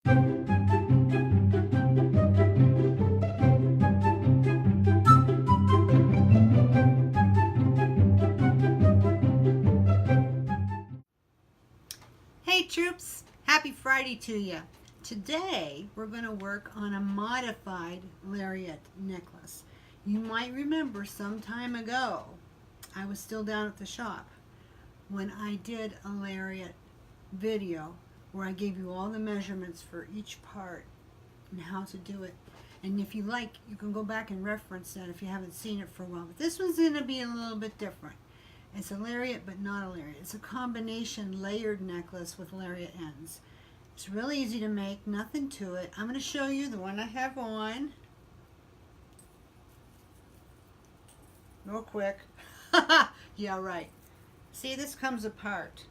Hey troops, happy Friday to you. Today we're going to work on a modified Lariat necklace. You might remember some time ago, I was still down at the shop when I did a Lariat video where I gave you all the measurements for each part and how to do it. And if you like, you can go back and reference that if you haven't seen it for a while. But this one's going to be a little bit different. It's a lariat, but not a lariat. It's a combination layered necklace with lariat ends. It's really easy to make, nothing to it. I'm going to show you the one I have on. Real quick. Yeah, right. See, this comes apart.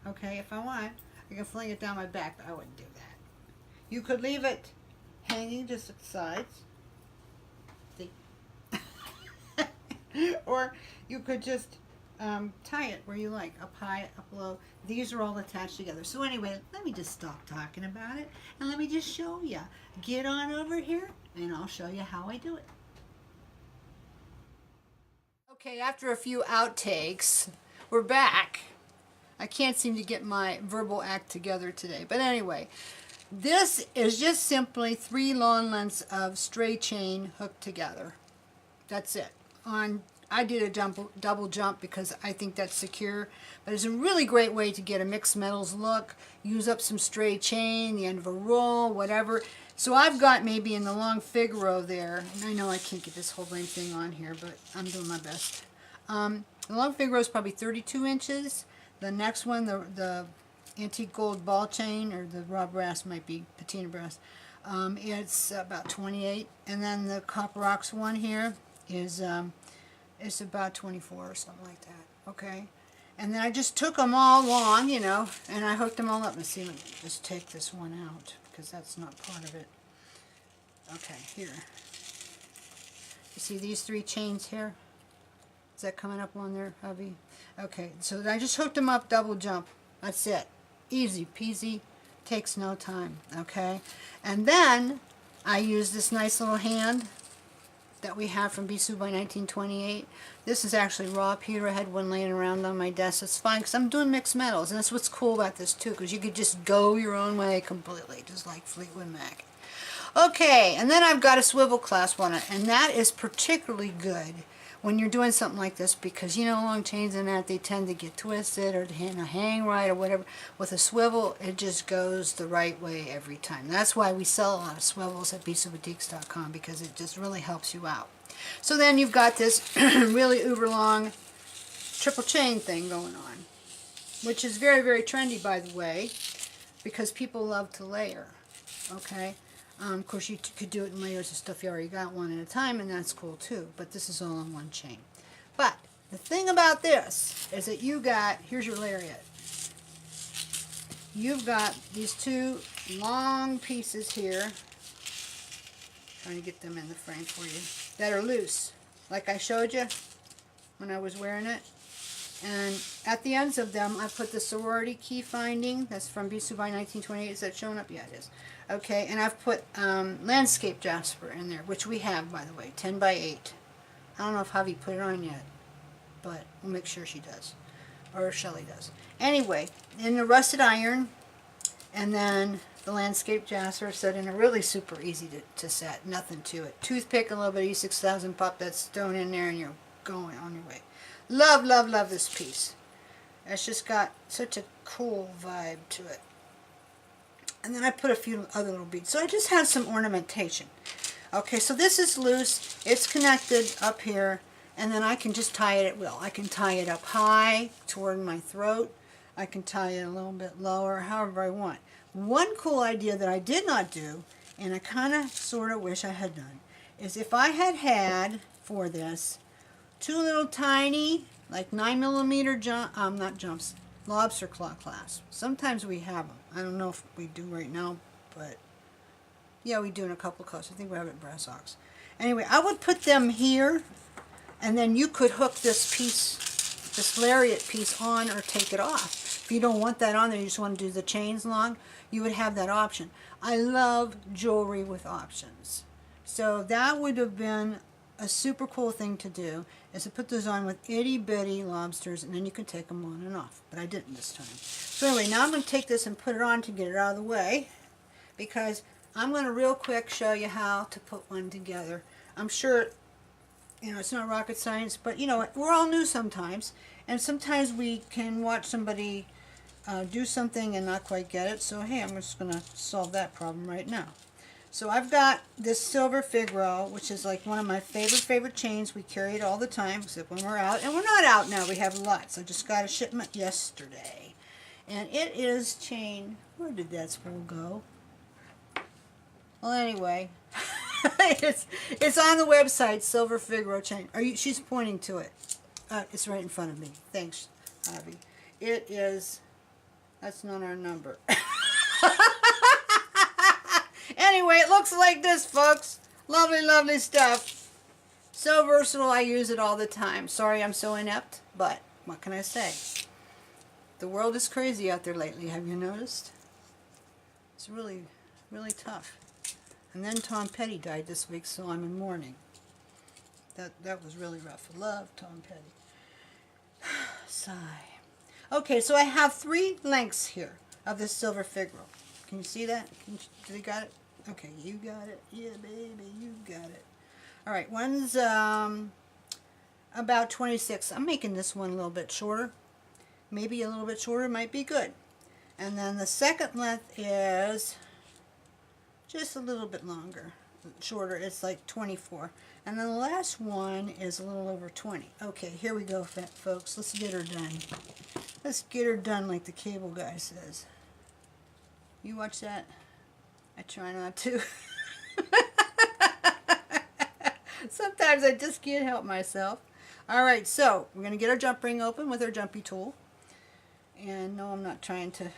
Okay, if I want, I can fling it down my back, but I wouldn't do that. You could leave it hanging just at the sides. See? Or you could just tie it where you like, up high, up low. These are all attached together. So anyway, let me just stop talking about it and let me just show you. Get on over here and I'll show you how I do it. Okay, after a few outtakes, we're back. I can't seem to get my verbal act together today. But anyway, this is just simply 3 long lengths of stray chain hooked together. That's it. I did a double jump because I think that's secure, but it's a really great way to get a mixed metals look. Use up some stray chain, the end of a roll, whatever. So I've got maybe in the long Figaro there, and I know I can't get this whole damn thing on here, but I'm doing my best. The long Figaro is probably 32 inches. The next one, the antique gold ball chain, or the raw brass might be patina brass, it's about 28. And then the copper ox one here is it's about 24 or something like that. Okay, and then I just took them all long, you know, and I hooked them all up. Let's see, let me just take this one out because that's not part of it. Okay, here. You see these 3 chains here? Is that coming up on there, hubby? Okay, so I just hooked them up, double jump. That's it. Easy peasy, takes no time, okay? And then I use this nice little hand that we have from Bisou by 1928. This is actually raw pewter. I had one laying around on my desk. It's fine because I'm doing mixed metals, and that's what's cool about this too, because you could just go your own way completely, just like Fleetwood Mac. Okay, and then I've got a swivel clasp on it, and that is particularly good when you're doing something like this because, you know, long chains and that, they tend to get twisted or hang right or whatever. With a swivel, it just goes the right way every time. That's why we sell a lot of swivels at BisouBoutiques.com, because it just really helps you out. So then you've got this really uber long triple chain thing going on, which is very, very trendy, by the way, because people love to layer. Okay. Of course, you could do it in layers of stuff you already got one at a time, and that's cool too, but this is all on one chain. But the thing about this is that you got, here's your lariat. You've got these 2 long pieces here, trying to get them in the frame for you, that are loose, like I showed you when I was wearing it. And at the ends of them, I put the sorority key finding. That's from Bisou by 1928. Is that showing up? Yeah, it is. Okay, and I've put landscape jasper in there, which we have, by the way, 10 by 8. I don't know if Javi put it on yet, but we'll make sure she does, or Shelly does. Anyway, in the rusted iron, and then the landscape jasper set in a really super easy to set, nothing to it. Toothpick, a little bit of E6000, pop that stone in there, and you're going on your way. Love, love, love this piece. It's just got such a cool vibe to it. And then I put a few other little beads. So I just have some ornamentation. Okay, so this is loose. It's connected up here. And then I can just tie it at will. I can tie it up high toward my throat. I can tie it a little bit lower, however I want. One cool idea that I did not do, and I kind of sort of wish I had done, is if I had had, for this, 2 little tiny, like 9mm not jumps, lobster claw clasps. Sometimes we have them. I don't know if we do right now, but yeah, we do in a couple of colors. I think we have it in brass ox. Anyway, I would put them here, and then you could hook this piece, this lariat piece on or take it off. If you don't want that on there, you just want to do the chains long, you would have that option. I love jewelry with options. So that would have been a super cool thing to do, is to put those on with itty bitty lobsters, and then you can take them on and off. But I didn't this time. So anyway, now I'm going to take this and put it on to get it out of the way, because I'm going to real quick show you how to put one together. I'm sure, you know, it's not rocket science, but you know, we're all new sometimes, and sometimes we can watch somebody do something and not quite get it. So hey, I'm just going to solve that problem right now. So I've got this silver figaro, which is like one of my favorite chains. We carry it all the time, except when we're out. And we're not out now. We have lots. I just got a shipment yesterday. And it is chain... Where did that spool go? Well, anyway. it's on the website, Silver Figaro chain. She's pointing to it. It's right in front of me. Thanks, Javi. It is... That's not our number. Anyway, it looks like this, folks. Lovely, lovely stuff. So versatile, I use it all the time. Sorry I'm so inept, but what can I say? The world is crazy out there lately, have you noticed? It's really, really tough. And then Tom Petty died this week, so I'm in mourning. That was really rough. I love Tom Petty. Sigh. Okay, so I have 3 lengths here of this silver figaro. Can you see that? Do you got it? Okay, you got it. Yeah, baby, you got it. All right, one's about 26. I'm making this one a little bit shorter. Maybe a little bit shorter might be good. And then the second length is just a little bit longer, shorter. It's like 24. And then the last one is a little over 20. Okay, here we go, folks. Let's get her done. Let's get her done like the cable guy says. You watch that? I try not to. Sometimes I just can't help myself. Alright, so we're going to get our jump ring open with our jumpy tool. And no, I'm not trying to...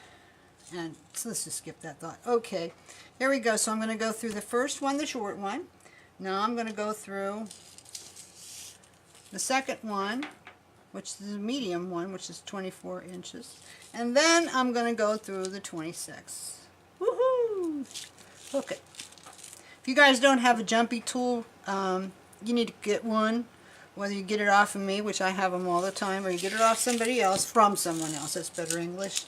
And so let's just skip that thought. Okay, here we go. So I'm going to go through the first one, the short one. Now I'm going to go through the second one, which is the medium one, which is 24 inches. And then I'm going to go through the 26. Woohoo! Hook it. If you guys don't have a jumpy tool, you need to get one. Whether you get it off of me, which I have them all the time, or you get it off somebody else, from someone else. That's better English.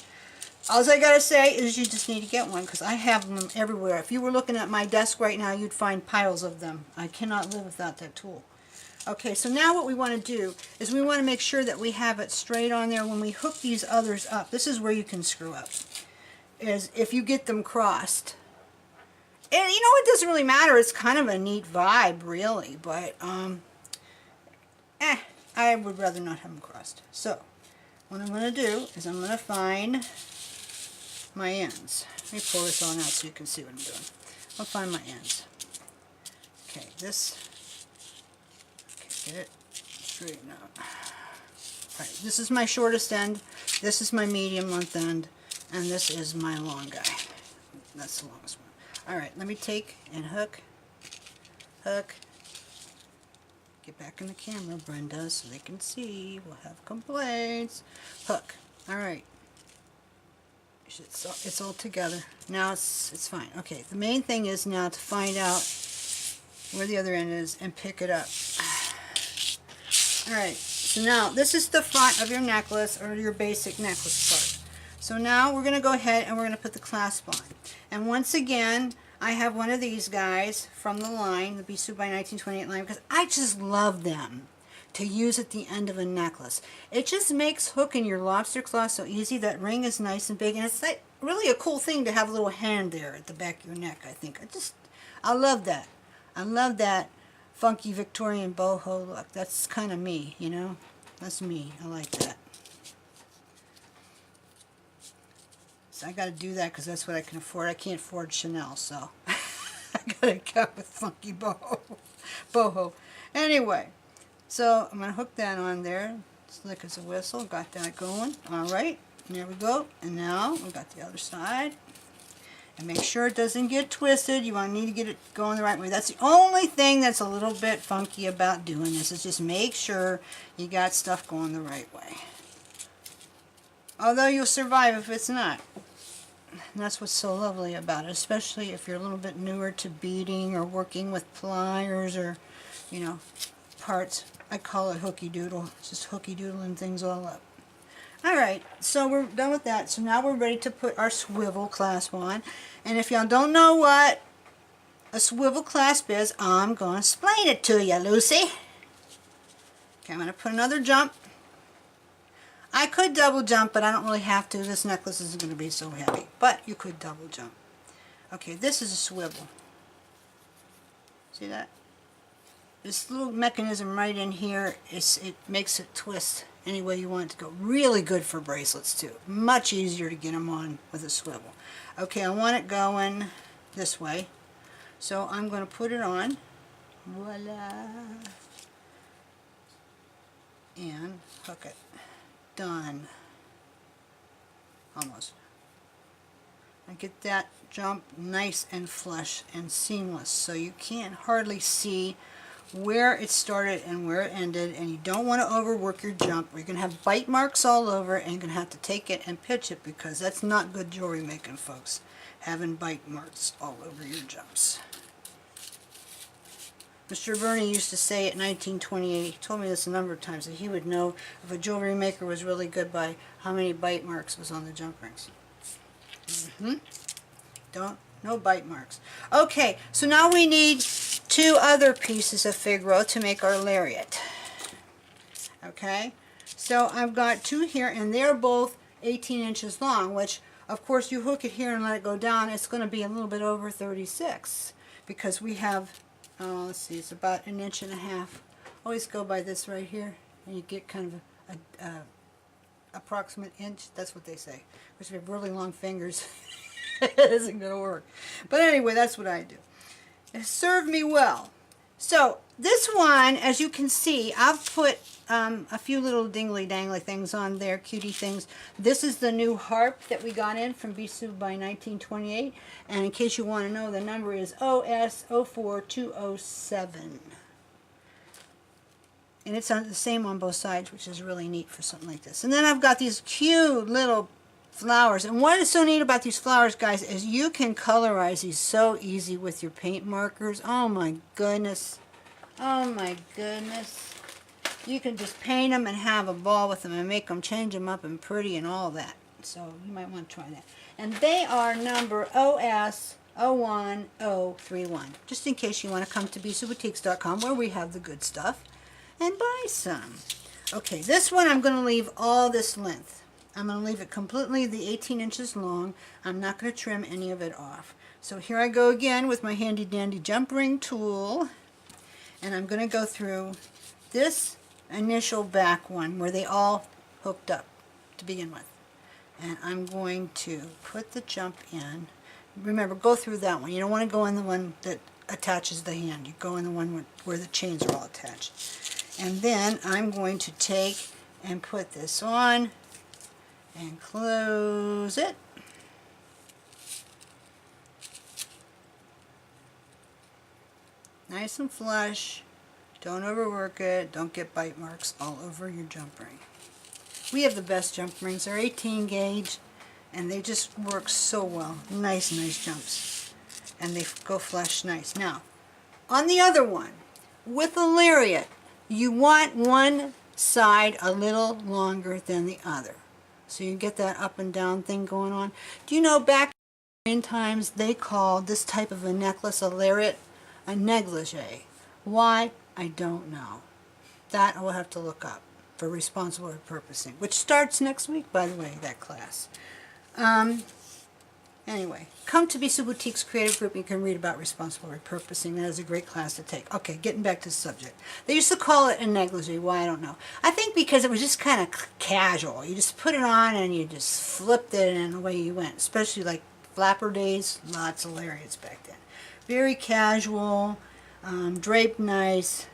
All I gotta say is you just need to get one, because I have them everywhere. If you were looking at my desk right now, you'd find piles of them. I cannot live without that tool. Okay, so now what we want to do is we want to make sure that we have it straight on there when we hook these others up. This is where you can screw up, is if you get them crossed. And you know, it doesn't really matter. It's kind of a neat vibe, really, but I would rather not have them crossed. So what I'm going to do is I'm going to find my ends. Let me pull this on out so you can see what I'm doing. I'll find my ends. Okay, this. Okay, get it straighten out. Alright, this is my shortest end. This is my medium length end. And this is my long guy. That's the longest one. Alright, let me take and hook. Get back in the camera, Brenda, so they can see. We'll have complaints. Hook. Alright. It's all together. Now it's fine. Okay, the main thing is now to find out where the other end is and pick it up. Alright, so now this is the front of your necklace, or your basic necklace part. So now we're going to go ahead and we're going to put the clasp on. And once again, I have one of these guys from the line, the Bisou by 1928 line, because I just love them to use at the end of a necklace. It just makes hooking your lobster claw so easy. That ring is nice and big, and it's like really a cool thing to have a little hand there at the back of your neck, I think. I love that. I love that funky Victorian boho look. That's kind of me, you know? That's me. I like that. So I got to do that because that's what I can afford. I can't afford Chanel, so I got to go with funky boho. Anyway, so I'm going to hook that on there. Slick as a whistle. Got that going. Alright, there we go. And now we got the other side. And make sure it doesn't get twisted. You need to get it going the right way. That's the only thing that's a little bit funky about doing this, is just make sure you got stuff going the right way. Although you'll survive if it's not. And that's what's so lovely about it, especially if you're a little bit newer to beading or working with pliers or, you know, parts. I call it hooky doodle. It's just hooky doodling things all up. Alright, so we're done with that. So now we're ready to put our swivel clasp on. And if y'all don't know what a swivel clasp is, I'm going to explain it to you, Lucy. Okay, I'm going to put another jump. I could double jump, but I don't really have to. This necklace isn't going to be so heavy. But you could double jump. Okay, this is a swivel. See that? This little mechanism right in here, it makes it twist any way you want it to go. Really good for bracelets too. Much easier to get them on with a swivel. Okay, I want it going this way. So I'm going to put it on. Voila. And hook it. Done. Almost. And get that jump nice and flush and seamless so you can't hardly see where it started and where it ended, and you don't want to overwork your jump. You're going to have bite marks all over, and you're going to have to take it and pitch it, because that's not good jewelry making, folks, having bite marks all over your jumps. Mr. Burney used to say at 1928, he told me this a number of times, that he would know if a jewelry maker was really good by how many bite marks was on the jump rings. No bite marks. Okay, so now we need 2 other pieces of figaro to make our lariat. Okay, so I've got 2 here, and they're both 18 inches long, which of course you hook it here and let it go down, it's going to be a little bit over 36, because we have, let's see, it's about 1.5 inches. Always go by this right here, and you get kind of a approximate inch. That's what they say. Which, if you have really long fingers, it isn't going to work. But anyway, that's what I do. It served me well. So this one, as you can see, I've put a few little dingly-dangly things on there, cutie things. This is the new harp that we got in from Bisou by 1928. And in case you want to know, the number is OS04207. And it's the same on both sides, which is really neat for something like this. And then I've got these cute little flowers. And what is so neat about these flowers, guys, is you can colorize these so easy with your paint markers. Oh my goodness. Oh my goodness. You can just paint them and have a ball with them and make them, change them up and pretty and all that. So you might want to try that. And they are number OS01031. Just in case you want to come to BisouBoutiques.com, where we have the good stuff, and buy some. Okay, this one I'm going to leave all this length. I'm going to leave it completely the 18 inches long. I'm not going to trim any of it off. So here I go again with my handy dandy jump ring tool. And I'm going to go through this initial back one where they all hooked up to begin with. And I'm going to put the jump in. Remember, go through that one. You don't want to go in the one that attaches the hand. You go in the one where the chains are all attached. And then I'm going to take and put this on and close it. Nice and flush. Don't overwork it. Don't get bite marks all over your jump ring. We have the best jump rings. They're 18 gauge and they just work so well. Nice jumps. And they go flush nice. Now, on the other one, with a lariat, you want one side a little longer than the other. So you get that up and down thing going on. Do you know back in times they called this type of a necklace, a lariat, a negligee? Why? I don't know. That I will have to look up for responsible repurposing, which starts next week, by the way, that class. Anyway, come to Bisou Boutiques Creative Group. You can read about responsible repurposing. That is a great class to take. Okay, getting back to the subject. They used to call it a negligee. Why, I don't know. I think because it was just kind of casual. You just put it on and you just flipped it and away you went. Especially like flapper days, lots of lariats back then. Very casual, draped nice,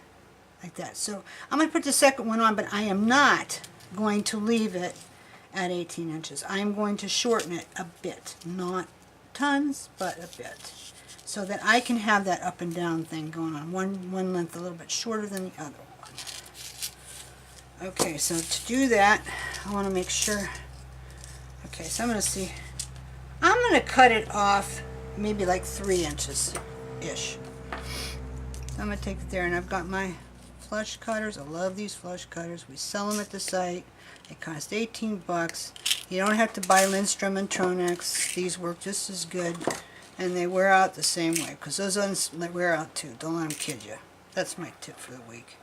like that. So I'm going to put the second one on, but I am not going to leave it at 18 inches. I am going to shorten it a bit, not tons, but a bit, so that I can have that up and down thing going on. One length a little bit shorter than the other one. Okay, so to do that, I want to make sure Okay, so I'm going to see. I'm going to cut it off maybe like 3 inches-ish. I'm going to take it there, and I've got my flush cutters. I love these flush cutters. We sell them at the site. They cost 18 bucks. You don't have to buy Lindstrom and Tronex. These work just as good, and they wear out the same way, because those ones wear out too. Don't let them kid you. That's my tip for the week.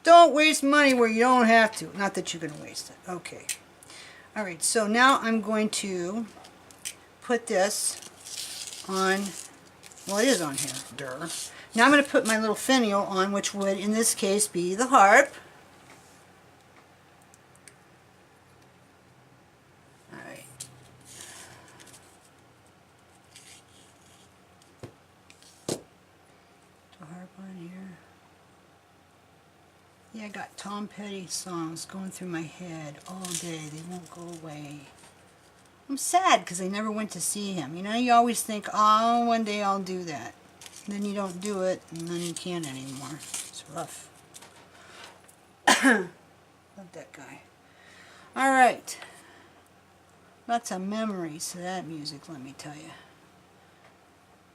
Don't waste money where you don't have to. Not that you're going to waste it. Okay. All right, so now I'm going to put this on, well, it is on here, duh. Now I'm going to put my little finial on, which would, in this case, be the harp. All right. The harp on here. Yeah, I got Tom Petty songs going through my head all day. They won't go away. I'm sad because I never went to see him. You know, you always think, oh, one day I'll do that. Then you don't do it, and then you can't anymore. It's rough. Love that guy. All right. Lots of memories to that music, let me tell you.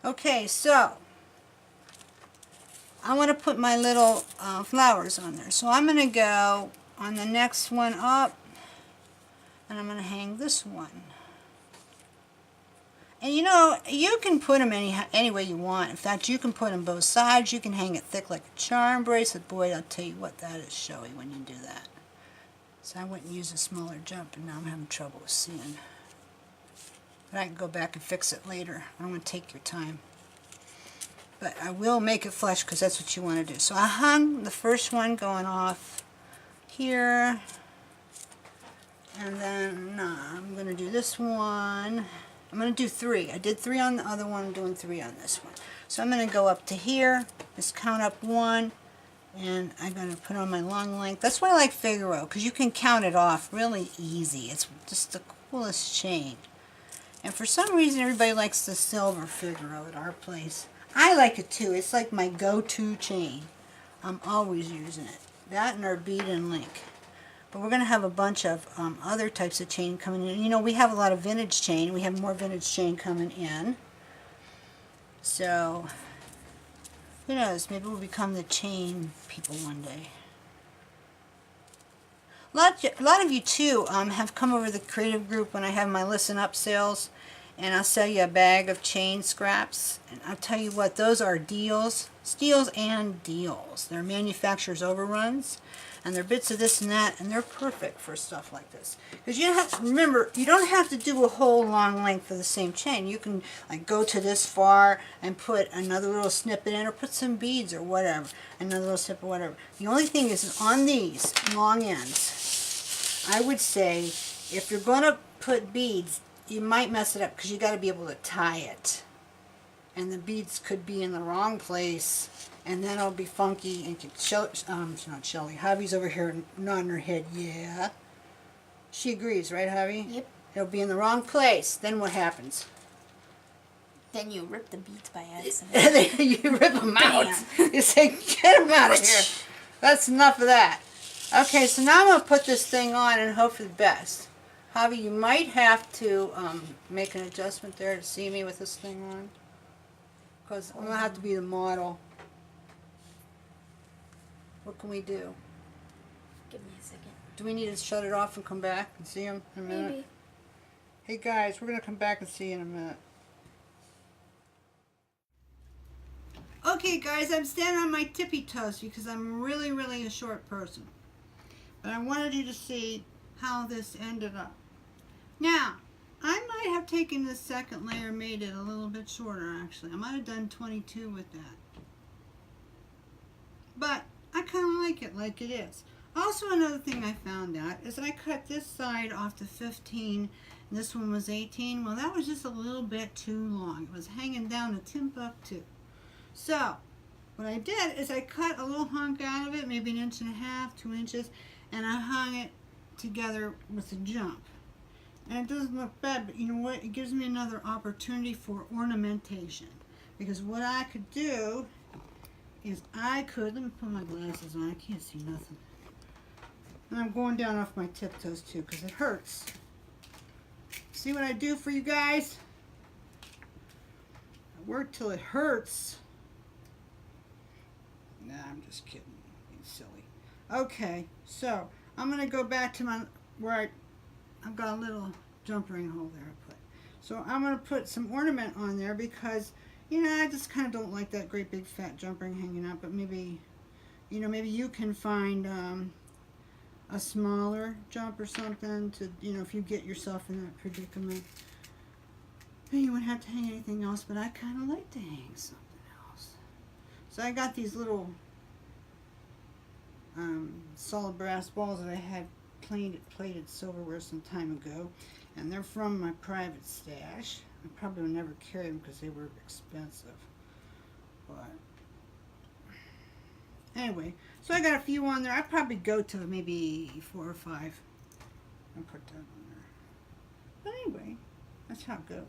Okay, so I want to put my little flowers on there. So I'm going to go on the next one up, and I'm going to hang this one. And you know, you can put them any way you want. In fact, you can put them both sides. You can hang it thick like a charm bracelet. Boy, I'll tell you what, that is showy when you do that. So I went and used a smaller jump, and now I'm having trouble with seeing. But I can go back and fix it later. I don't want to take your time. But I will make it flush because that's what you want to do. So I hung the first one going off here. And then I'm going to do this one. I'm going to do 3. I did 3 on the other one. I'm doing 3 on this one. So I'm going to go up to here. Just count up 1. And I'm going to put on my long length. That's why I like Figaro, because you can count it off really easy. It's just the coolest chain. And for some reason, everybody likes the silver Figaro at our place. I like it too. It's like my go-to chain. I'm always using it. That and our bead and link. But we're going to have a bunch of other types of chain coming in. You know, we have a lot of vintage chain. We have more vintage chain coming in. So, who knows? Maybe we'll become the chain people one day. A lot of you, too, have come over to the creative group when I have my Listen Up sales. And I'll sell you a bag of chain scraps. And I'll tell you what, those are deals. Steals and deals. They're manufacturer's overruns. And they're bits of this and that, and they're perfect for stuff like this. Because you have to remember, you don't have to do a whole long length of the same chain. You can like go to this far and put another little snippet in, or put some beads or whatever, another little snippet or whatever. The only thing is on these long ends, I would say if you're going to put beads, you might mess it up because you got to be able to tie it, and the beads could be in the wrong place. And then it'll be funky, and not Shelly. Javi's over here nodding her head, yeah. She agrees, right, Javi? Yep. It'll be in the wrong place. Then what happens? Then you rip the beads by accident. You rip them out. You say, get them out of here. That's enough of that. Okay, so now I'm going to put this thing on and hope for the best. Javi, you might have to make an adjustment there to see me with this thing on. Because I'm going to have to be the model. What can we do? Give me a second. Do we need to shut it off and come back and see him in a minute? Maybe. Hey guys, we're going to come back and see you in a minute. Okay guys, I'm standing on my tippy toes because I'm really a short person. But I wanted you to see how this ended up. Now, I might have taken this second layer, made it a little bit shorter actually. I might have done 22 with that. But I kind of like it like it is. Also, another thing I found out is I cut this side off to 15 and this one was 18. Well, that was just a little bit too long. It was hanging down to Timbuktu. So, what I did is I cut a little hunk out of it, maybe 1.5 inches, 2 inches, and I hung it together with a jump. And it doesn't look bad, but you know what? It gives me another opportunity for ornamentation. Because what I could do is let me put my glasses on, I can't see nothing. And I'm going down off my tiptoes too because it hurts. See what I do for you guys? I work till it hurts. Nah, I'm just kidding. Being silly. Okay, so I'm gonna go back to my where I've got a little jump ring hole there I put. So I'm gonna put some ornament on there because I just kind of don't like that great big fat jump ring hanging out. But maybe maybe you can find a smaller jump or something to if you get yourself in that predicament. And you wouldn't have to hang anything else, but I kind of like to hang something else. So I got these little solid brass balls that I had plated silverware some time ago, and they're from my private stash. I probably would never carry them because they were expensive, but anyway, so I got a few on there. I'd probably go to maybe 4 or 5 and put that on there. But anyway, that's how it goes.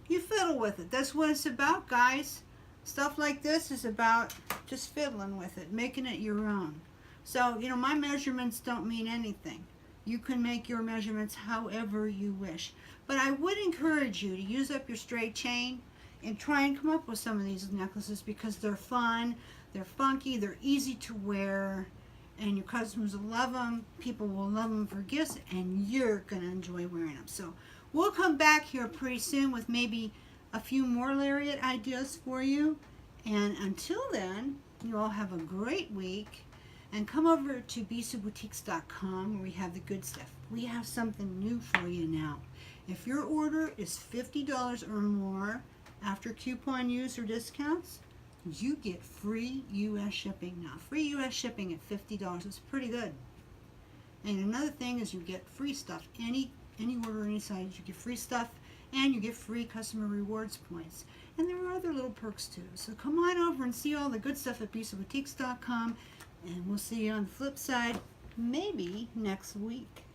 You fiddle with it. That's what it's about, guys. Stuff like this is about just fiddling with it, making it your own. So, my measurements don't mean anything. You can make your measurements however you wish. But I would encourage you to use up your straight chain and try and come up with some of these necklaces because they're fun, they're funky, they're easy to wear, and your customers will love them. People will love them for gifts, and you're going to enjoy wearing them. So we'll come back here pretty soon with maybe a few more Lariat ideas for you. And until then, you all have a great week. And come over to bisouboutiques.com where we have the good stuff. We have something new for you now. If your order is $50 or more after coupon use or discounts, you get free U.S. shipping now. Free U.S. shipping at $50. It's pretty good. And another thing is you get free stuff. Any order, any size, you get free stuff, and you get free customer rewards points. And there are other little perks too. So come on over and see all the good stuff at bisouboutiques.com. And we'll see you on the flip side, maybe next week.